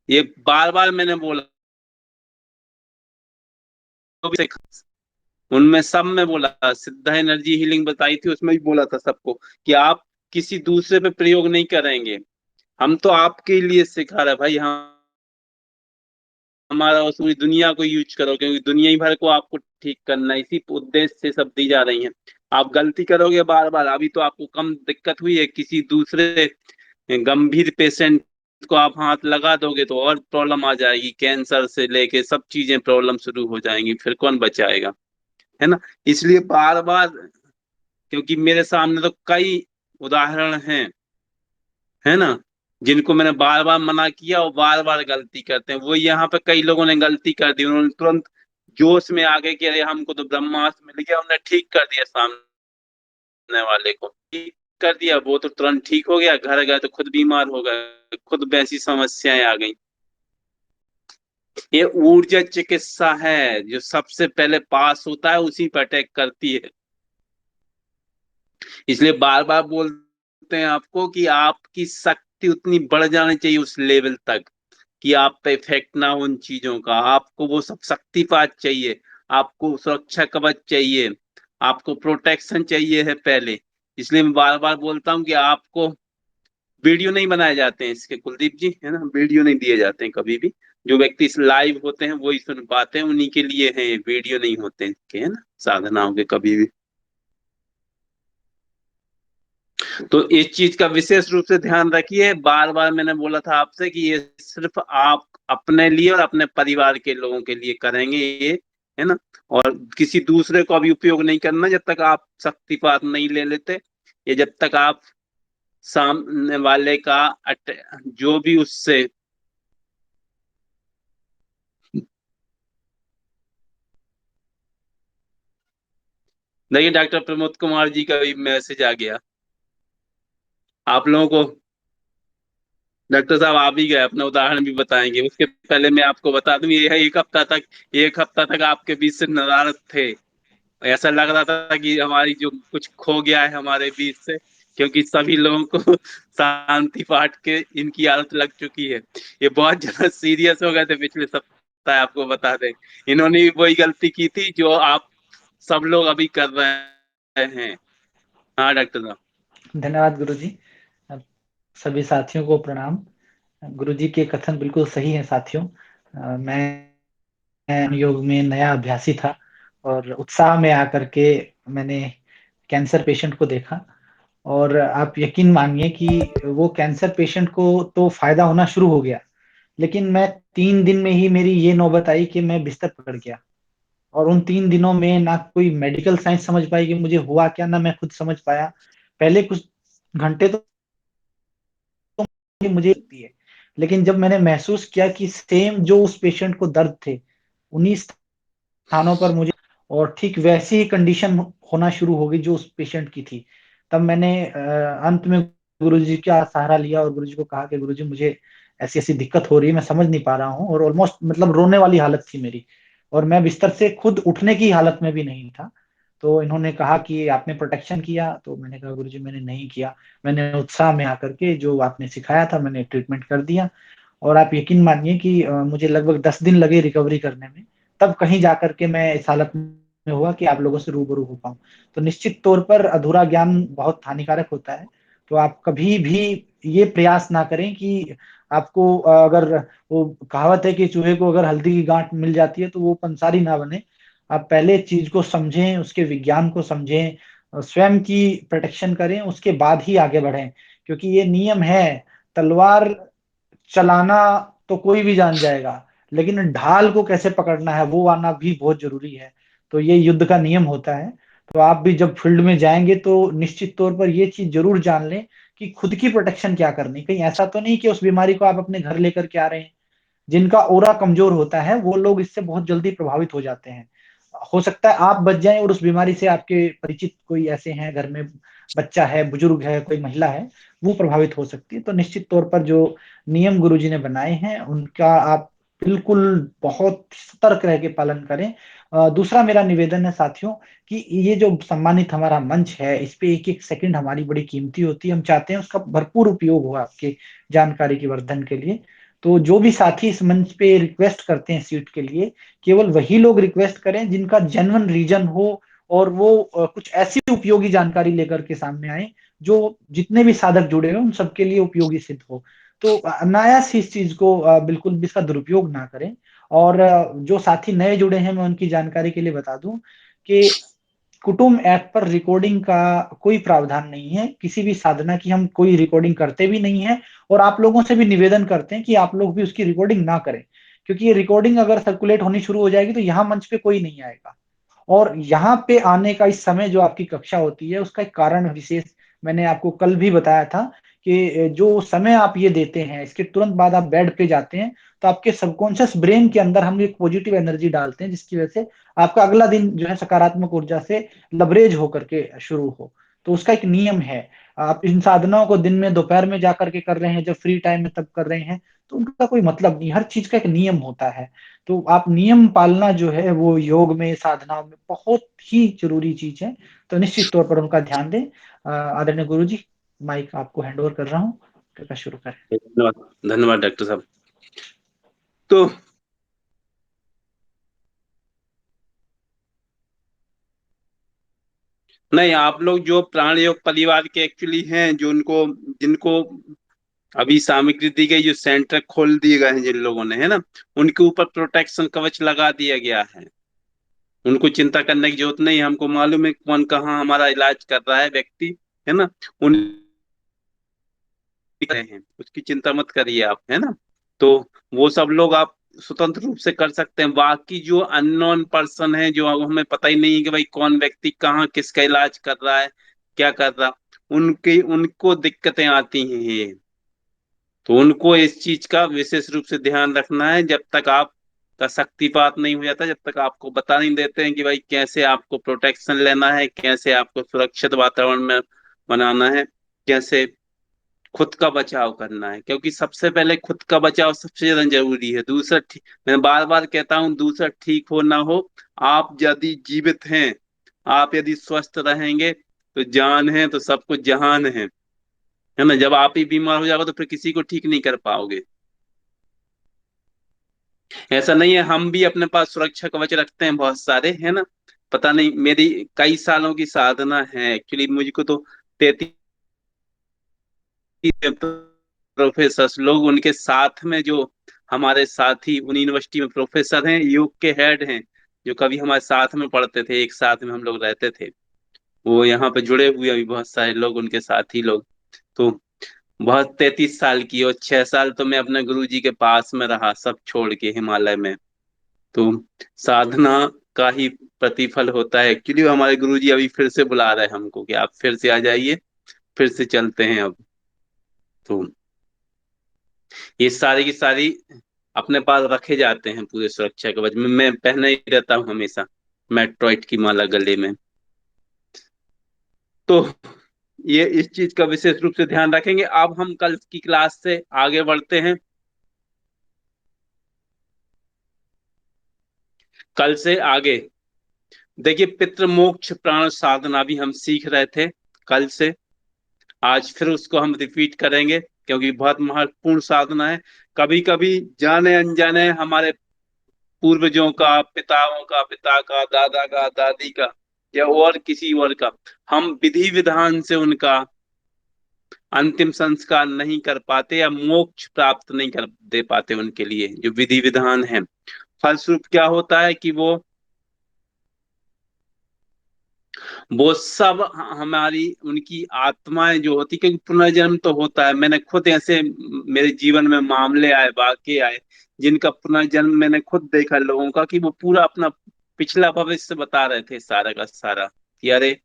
ये बार बार मैंने बोला, उनमें सब में बोला, सिद्धा एनर्जी हीलिंग बताई थी, उसमें भी बोला था सबको कि आप किसी दूसरे पे प्रयोग नहीं करेंगे। हम तो आपके लिए सिखा रहे भाई, हम हमारा उस पूरी दुनिया को यूज करो, क्योंकि दुनिया ही भर को आपको ठीक करना है, इसी उद्देश्य से सब दी जा रही हैं। आप गलती करोगे बार बार, अभी तो आपको कम दिक्कत हुई है, किसी दूसरे गंभीर पेशेंट को आप हाथ लगा दोगे तो और प्रॉब्लम आ जाएगी, कैंसर से लेके सब चीजें प्रॉब्लम शुरू हो जाएंगी, फिर कौन बचाएगा, है ना। इसलिए बार बार, क्योंकि मेरे सामने तो कई उदाहरण हैं, है ना, जिनको मैंने बार बार मना किया और बार बार गलती करते हैं। वो यहाँ पे कई लोगों ने गलती कर दी, उन्होंने तुरंत जोश में आ गए कि अरे हमको तो ब्रह्मास्त्र मिल गया, उन्होंने ठीक कर दिया सामने वाले को, ठीक कर दिया, वो तो तुरंत ठीक हो गया, घर गए तो खुद बीमार हो गए, खुद वैसी समस्याएं आ गई। ये ऊर्जा चिकित्सा है, जो सबसे पहले पास होता है उसी पर अटैक करती है। इसलिए बार बार बोलते हैं आपको कि आपकी शक्ति उतनी बढ़ जानी चाहिए उस लेवल तक कि आप पे इफेक्ट ना हो उन चीजों का, आपको वो सब शक्तिपात चाहिए, आपको सुरक्षा कवच चाहिए, आपको प्रोटेक्शन चाहिए है पहले। इसलिए मैं बार बार बोलता हूँ कि आपको वीडियो नहीं बनाए जाते हैं इसके, कुलदीप जी, है ना, वीडियो नहीं दिए जाते हैं कभी भी। जो व्यक्ति इस लाइव होते हैं वही सुन पाते हैं, उन्हीं के लिए है, वीडियो नहीं होते हैं इसके, है ना, साधनाओं के कभी भी। तो इस चीज का विशेष रूप से ध्यान रखिए, बार बार मैंने बोला था आपसे कि ये सिर्फ आप अपने लिए और अपने परिवार के लोगों के लिए करेंगे ये, है ना। और किसी दूसरे को अभी उपयोग नहीं करना जब तक आप शक्तिपात नहीं ले लेते, ये जब तक आप सामने वाले का जो भी उससे। देखिए डॉक्टर प्रमोद कुमार जी का भी मैसेज आ गया आप लोगों को। डॉक्टर साहब आप ही गए, अपना उदाहरण भी बताएंगे, उसके पहले मैं आपको बता दूं, ये है एक हफ्ता तक आपके बीच से नदारद थे। ऐसा लग रहा था कि हमारी जो कुछ खो गया है हमारे बीच से, क्योंकि सभी लोगों को शांति पाठ के इनकी आदत लग चुकी है। ये बहुत ज्यादा सीरियस हो गए थे पिछले सप्ताह, आपको बता दें। इन्होंने भी वही गलती की थी जो आप सब लोग अभी कर रहे हैं। हाँ डॉक्टर साहब। धन्यवाद गुरुजी। अब सभी साथियों को प्रणाम। गुरुजी के कथन बिल्कुल सही है साथियों। मैं योग में नया अभ्यासी था और उत्साह में आकर के मैंने कैंसर पेशेंट को देखा, और आप यकीन मानिए कि वो कैंसर पेशेंट को तो फायदा होना शुरू हो गया, लेकिन मैं 3 दिन में ही मेरी ये नौबत आई कि मैं बिस्तर पकड़ गया। और उन 3 दिनों में ना कोई मेडिकल साइंस समझ पाई कि मुझे हुआ क्या, ना मैं खुद समझ पाया। पहले कुछ घंटे तो मुझे लगती है, लेकिन जब मैंने महसूस किया कि सेम जो उस पेशेंट को दर्द थे उन्हीं स्थानों पर मुझे, और ठीक वैसी ही कंडीशन होना शुरू हो गई जो उस पेशेंट की थी। तब मैंने अंत में गुरुजी का सहारा लिया और गुरुजी को कहा कि गुरुजी मुझे ऐसी ऐसी दिक्कत हो रही है, मैं समझ नहीं पा रहा हूँ, और ऑलमोस्ट मतलब रोने वाली हालत थी मेरी, और मैं बिस्तर से खुद उठने की हालत में भी नहीं था। तो इन्होंने कहा कि आपने प्रोटेक्शन किया, तो मैंने कहा गुरुजी मैंने नहीं किया। मैंने उत्साह में आकर के जो आपने सिखाया था मैंने ट्रीटमेंट कर दिया, और आप यकीन मानिए कि मुझे लगभग 10 दिन लगे रिकवरी करने में। तब कहीं जाकर के मैं इस हालत में हुआ कि आप लोगों से रूबरू हो पाऊं। तो निश्चित तौर पर अधूरा ज्ञान बहुत हानिकारक होता है। तो आप कभी भी ये प्रयास ना करें कि आपको अगर वो कहावत है कि चूहे को अगर हल्दी की गांठ मिल जाती है तो वो पंसारी ना बने। आप पहले चीज को समझें, उसके विज्ञान को समझें, स्वयं की प्रोटेक्शन करें, उसके बाद ही आगे बढ़ें। क्योंकि ये नियम है, तलवार चलाना तो कोई भी जान जाएगा, लेकिन ढाल को कैसे पकड़ना है वो आना भी बहुत जरूरी है। तो ये युद्ध का नियम होता है। तो आप भी जब फील्ड में जाएंगे तो निश्चित तौर पर ये चीज जरूर जान लें कि खुद की प्रोटेक्शन क्या करनी। कहीं ऐसा तो नहीं कि उस बीमारी को आप अपने घर लेकर के आ रहे हैं। जिनका ओरा कमजोर होता है वो लोग इससे बहुत जल्दी प्रभावित हो जाते हैं। हो सकता है आप बच जाएं और उस बीमारी से आपके परिचित कोई ऐसे हैं घर में, बच्चा है, बुजुर्ग है, कोई महिला है, वो प्रभावित हो सकती है। तो निश्चित तौर पर जो नियम गुरुजी ने बनाए हैं उनका आप बिल्कुल बहुत सतर्क रह के पालन करें। दूसरा मेरा निवेदन है साथियों कि ये जो सम्मानित हमारा मंच है इस पे एक एक सेकंड हमारी बड़ी कीमती होती है। हम चाहते हैं उसका भरपूर उपयोग हो आपके जानकारी के वर्धन के लिए। तो जो भी साथी इस मंच पे रिक्वेस्ट करते हैं सीट के लिए, केवल वही लोग रिक्वेस्ट करें जिनका जेन्युइन रीजन हो, और वो कुछ ऐसी उपयोगी जानकारी लेकर के सामने आए जो जितने भी साधक जुड़े हैं उन सबके लिए उपयोगी सिद्ध हो। तो अनायास ही इस चीज को बिल्कुल भी इसका दुरुपयोग ना करें। और जो साथी नए जुड़े हैं, मैं उनकी जानकारी के लिए बता दूं कि कुटुंब ऐप पर रिकॉर्डिंग का कोई प्रावधान नहीं है। किसी भी साधना की हम कोई रिकॉर्डिंग करते भी नहीं है, और आप लोगों से भी निवेदन करते हैं कि आप लोग भी उसकी रिकॉर्डिंग ना करें, क्योंकि ये रिकॉर्डिंग अगर सर्कुलेट होनी शुरू हो जाएगी तो यहाँ मंच पे कोई नहीं आएगा। और यहाँ पे आने का इस समय जो आपकी कक्षा होती है उसका एक कारण विशेष मैंने आपको कल भी बताया था, कि जो समय आप ये देते हैं इसके तुरंत बाद आप बेड पे जाते हैं, तो आपके सबकॉन्शियस ब्रेन के अंदर हम एक पॉजिटिव एनर्जी डालते हैं, जिसकी वजह से आपका अगला दिन जो है सकारात्मक ऊर्जा से लबरेज होकर के शुरू हो। तो उसका एक नियम है। आप इन साधनाओं को दिन में दोपहर में जाकर के कर रहे हैं, जब फ्री टाइम में तब कर रहे हैं, तो उनका कोई मतलब नहीं। हर चीज का एक नियम होता है। तो आप नियम पालना जो है वो योग में, साधनाओं में बहुत ही जरूरी चीज है। तो निश्चित तौर पर उनका ध्यान दें। आदरणीय गुरु जी, माइक आपको हैंड ओवर कर रहा हूँ, कृपया शुरू करें। धन्यवाद। धन्यवाद डॉक्टर साहब। तो नहीं, आप लोग जो प्राण योग परिवार के एक्चुअली हैं, जो उनको जिनको अभी सामग्री दी गई, जो सेंटर खोल दिए गए हैं जिन लोगों ने, है ना, उनके ऊपर प्रोटेक्शन कवच लगा दिया गया है। उनको चिंता करने की जरूरत नहीं है। हमको मालूम है कौन कहाँ हमारा इलाज कर रहा है व्यक्ति, है ना। उन हैं, उसकी चिंता मत करिए आप, है ना। तो वो सब लोग आप स्वतंत्र रूप से कर सकते हैं। बाकी जो अननोन पर्सन है, जो हमें पता ही नहीं है कि भाई कौन व्यक्ति कहाँ किसका इलाज कर रहा है, क्या कर रहा, उनकी उनको दिक्कतें आती हैं ये। तो उनको इस चीज का विशेष रूप से ध्यान रखना है। जब तक आप का शक्तिपात नहीं हो जाता, जब तक आपको बता नहीं देते हैं कि भाई कैसे आपको प्रोटेक्शन लेना है, कैसे आपको सुरक्षित वातावरण में बनाना है, कैसे खुद का बचाव करना है। क्योंकि सबसे पहले खुद का बचाव सबसे ज्यादा जरूरी है। दूसरा मैं बार बार कहता हूँ, दूसरा ठीक हो ना हो, आप यदि जीवित हैं, आप यदि स्वस्थ रहेंगे, तो जान है तो सब कुछ जहान है ना। जब आप ही बीमार हो जाओगे तो फिर किसी को ठीक नहीं कर पाओगे। ऐसा नहीं है, हम भी अपने पास सुरक्षा कवच रखते हैं बहुत सारे, है ना। पता नहीं, मेरी कई सालों की साधना है एक्चुअली। मुझको तो 33 प्रोफेसर लोग, उनके साथ में जो हमारे साथी उन यूनिवर्सिटी में प्रोफेसर हैं, योग के हेड हैं, जो कभी हमारे साथ में पढ़ते थे, एक साथ में हम लोग रहते थे, वो यहाँ पे जुड़े हुए अभी बहुत सारे लोग, उनके साथी लोग। तो बहुत 33 साल की, और 6 साल तो मैं अपने गुरु जी के पास में रहा, सब छोड़ के हिमालय में। तो साधना का ही प्रतिफल होता है एक्चुअली। हमारे गुरु जी अभी फिर से बुला रहे हैं हमको कि आप फिर से आ जाइए, फिर से चलते हैं अब। तो ये सारी की सारी अपने पास रखे जाते हैं पूरे सुरक्षा कवच में। मैं पहने ही रहता हूँ हमेशा मेट्रोइट की माला गले में। तो ये इस चीज का विशेष रूप से ध्यान रखेंगे। अब हम कल की क्लास से आगे बढ़ते हैं। कल से आगे देखिए, पितृ मोक्ष प्राण साधना भी हम सीख रहे थे कल से। आज फिर उसको हम रिपीट करेंगे, क्योंकि बहुत महत्वपूर्ण साधना है। कभी कभी जाने अनजाने हमारे पूर्वजों का, पिताओं का, पिता का, दादा का, दादी का, या और किसी और का, हम विधि विधान से उनका अंतिम संस्कार नहीं कर पाते, या मोक्ष प्राप्त नहीं कर दे पाते उनके लिए जो विधि विधान है। फलस्वरूप क्या होता है कि वो सब हमारी उनकी आत्माएं जो होती, क्योंकि पुनर्जन्म तो होता है। मैंने खुद ऐसे मेरे जीवन में मामले आए, वाकये आए, जिनका पुनर्जन्म मैंने खुद देखा लोगों का, कि वो पूरा अपना पिछला भविष्य बता रहे थे सारा का सारा, कि अरे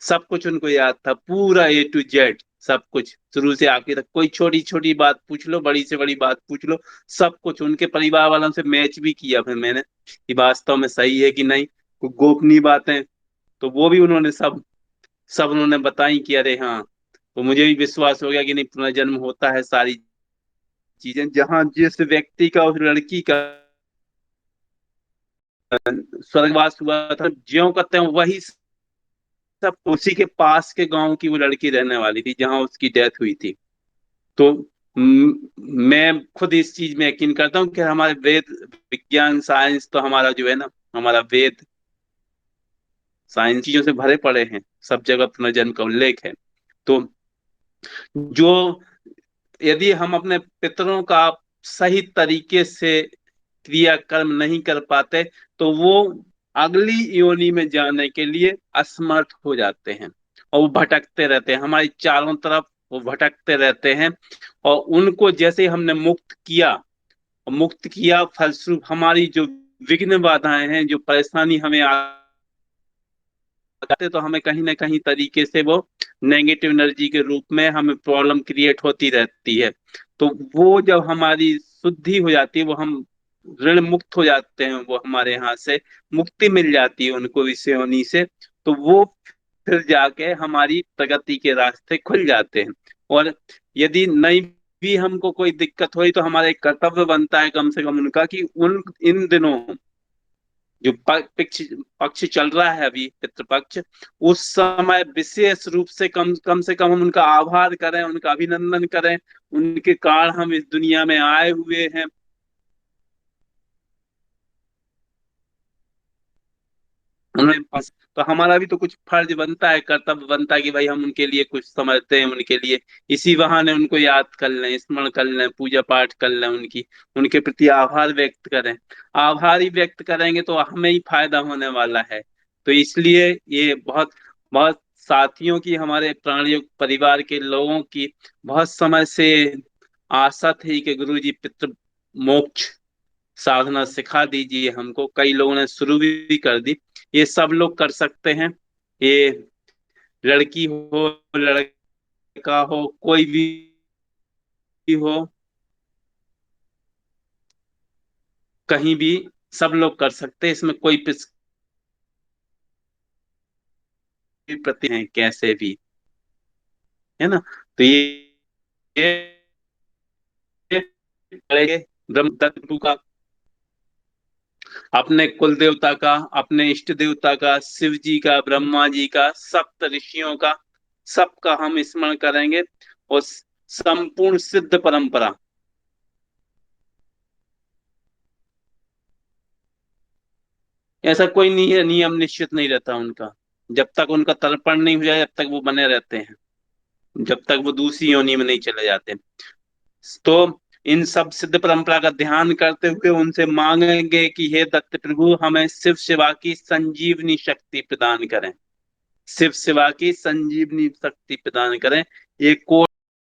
सब कुछ उनको याद था, पूरा A to Z सब कुछ, शुरू से आखिर तक। कोई छोटी छोटी बात पूछ लो, बड़ी से बड़ी बात पूछ लो, सब कुछ उनके परिवार वालों से मैच भी किया फिर मैंने, कि वास्तव में सही है कि नहीं, कोई गोपनीय बातें। तो वो भी उन्होंने सब सब उन्होंने बताई कि अरे हाँ। तो मुझे भी विश्वास हो गया कि नहीं, पुनर्जन्म होता है। सारी चीजें जहाँ जिस व्यक्ति का, उस लड़की का स्वर्गवास हुआ था, ज्यों करते हैं वही सब उसी के पास के गांव की वो लड़की रहने वाली थी जहां उसकी डेथ हुई थी। तो मैं खुद इस चीज में यकीन करता हूँ कि हमारे वेद, विज्ञान, साइंस तो हमारा जो है ना, हमारा वेद साइंस चीजों से भरे पड़े हैं। सब जगह पुनर्जन्म का उल्लेख है। तो जो, यदि हम अपने पितरों का सही तरीके से क्रियाकर्म नहीं कर पाते, तो वो अगली योनि में जाने के लिए असमर्थ हो जाते हैं, और वो भटकते रहते हैं हमारी चारों तरफ, वो भटकते रहते हैं। और उनको जैसे ही हमने मुक्त किया, फलस्वरूप हमारी जो विघ्न बाधाएं हैं, जो परेशानी हमें आते, तो हमें कहीं ना कहीं तरीके से वो नेगेटिव एनर्जी के रूप में हमें प्रॉब्लम क्रिएट होती रहती है। तो वो जब हमारी शुद्धि हो जाती है, वो हम ऋण मुक्त हो जाते हैं, वो हमारे यहाँ से मुक्ति मिल जाती है उनको इस योनि से, तो वो फिर जाके हमारी प्रगति के रास्ते खुल जाते हैं। और यदि नहीं भी हमको कोई दिक्कत हुई, तो हमारा एक कर्तव्य बनता है कम से कम उनका, कि उन इन दिनों जो पक्ष चल रहा है अभी, पितृपक्ष, उस समय विशेष रूप से कम से कम हम उनका आभार करें, उनका अभिनंदन करें। उनके कारण हम इस दुनिया में आए हुए हैं। उन्हें तो हमारा भी तो कुछ फर्ज बनता है, कर्तव्य बनता है कि भाई हम उनके लिए कुछ समझते हैं, उनके लिए इसी बहाने उनको याद कर लें, स्मरण कर लें, पूजा पाठ कर लें, उनकी उनके प्रति आभार व्यक्त करें। आभार ही व्यक्त करेंगे तो हमें ही फायदा होने वाला है। तो इसलिए ये बहुत बहुत साथियों की, हमारे प्राणियों परिवार के लोगों की बहुत समय से आशा थी कि गुरु जी पितृ मोक्ष साधना सिखा दीजिए हमको। कई लोगों ने शुरू भी कर दी। ये सब लोग कर सकते हैं। ये लड़की हो, लड़का हो, कोई भी हो, कहीं भी सब लोग कर सकते हैं। इसमें कोई प्रति है कैसे भी, है ना। तो ये करेंगे ब्रह्म तत्व का, अपने कुल देवता का, अपने इष्ट देवता का, शिव जी का, ब्रह्मा जी का, सप्त ऋषियों का, सबका हम स्मरण करेंगे। और संपूर्ण सिद्ध परंपरा, ऐसा कोई नियम निश्चित नहीं रहता उनका। जब तक उनका तर्पण नहीं हो जाए, जब तक वो बने रहते हैं, जब तक वो दूसरी योनि में नहीं चले जाते। तो इन सब सिद्ध परंपरा का ध्यान करते हुए उनसे मांगेंगे कि हे दत्त प्रभु, हमें शिव सेवा की संजीवनी शक्ति प्रदान करें। शिव सेवा की संजीवनी शक्ति प्रदान करें। एक